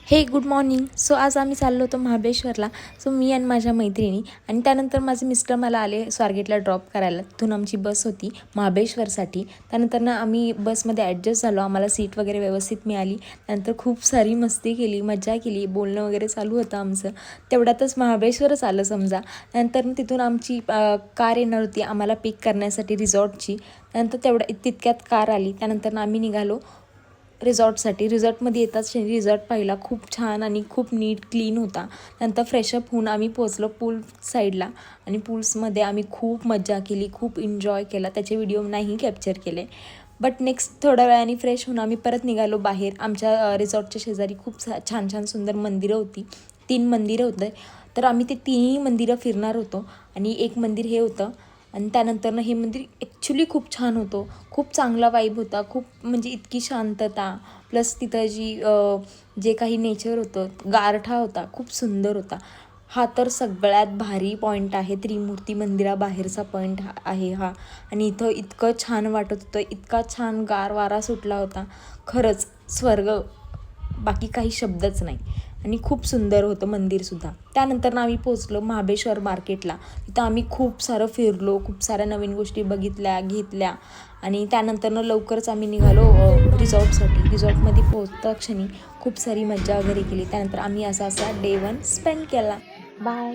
हे good morning. So आज आम्ही चाललो होतो महाबळेश्वरला. सो मी आणि माझ्या मैत्रिणी आणि त्यानंतर माझे मिस्टर मला आले स्वारगेटला ड्रॉप करायला. तिथून आमची बस होती महाबळेश्वरसाठी. त्यानंतर आम्ही बसमध्ये ॲडजस्ट झालो. आम्हाला सीट वगैरे व्यवस्थित मिळाली. त्यानंतर खूप सारी मस्ती केली, मजा केली, बोलणं वगैरे चालू होतं आमचं. तेवढ्यातच महाबळेश्वरच आलं समजा. त्यानंतर तिथून आमची कार येणार होती आम्हाला पिक करण्यासाठी रिसॉर्टची. त्यानंतर तितक्यात कार आली. त्यानंतर आम्ही निघालो रिसॉर्टसाठी. रिसॉर्टमध्ये येताच रिसॉर्ट पाहिला. खूप छान आणि खूप नीट क्लीन होता. नंतर फ्रेशअप होऊन आम्ही पोचलो पूल साईडला आणि पूल्समध्ये आम्ही खूप मजा केली, खूप एन्जॉय केला. त्याचे व्हिडिओ नाही कॅप्चर केले. बट नेक्स्ट थोड्या वेळाने फ्रेश होऊन आम्ही परत निघालो बाहेर. आमच्या रिसॉर्टच्या शेजारी खूप छान छान सुंदर मंदिरं होती. 3 मंदिरं होतं. तर आम्ही ते 3ही मंदिरं फिरणार होतो आणि एक मंदिर हे होतं. आणि त्यानंतर हे मंदिर ॲक्च्युली खूप छान होतं. खूप चांगला वाईब होता. खूप म्हणजे इतकी शांतता प्लस तिथं जे काही नेचर होतं, गारठा होता, खूप सुंदर होता. हा तर सगळ्यात भारी पॉईंट आहे. त्रिमूर्ती मंदिराबाहेरचा पॉईंट आहे हा. आणि इथं इतकं छान वाटत होतं, इतका छान गार वारा सुटला होता. खरंच स्वर्ग, बाकी काही शब्दच नाही. आणि खूप सुंदर होतं मंदिरसुद्धा. त्यानंतर आम्ही पोचलो महाबळेश्वर मार्केटला. तिथं आम्ही खूप सारं फिरलो, खूप साऱ्या नवीन गोष्टी बघितल्या, घेतल्या. आणि त्यानंतर लवकरच आम्ही निघालो रिसॉर्टसाठी. रिसॉर्टमध्ये पोहोचता क्षणी खूप सारी मजा वगैरे केली. त्यानंतर आम्ही असा डे 1 स्पेंड केला. बाय.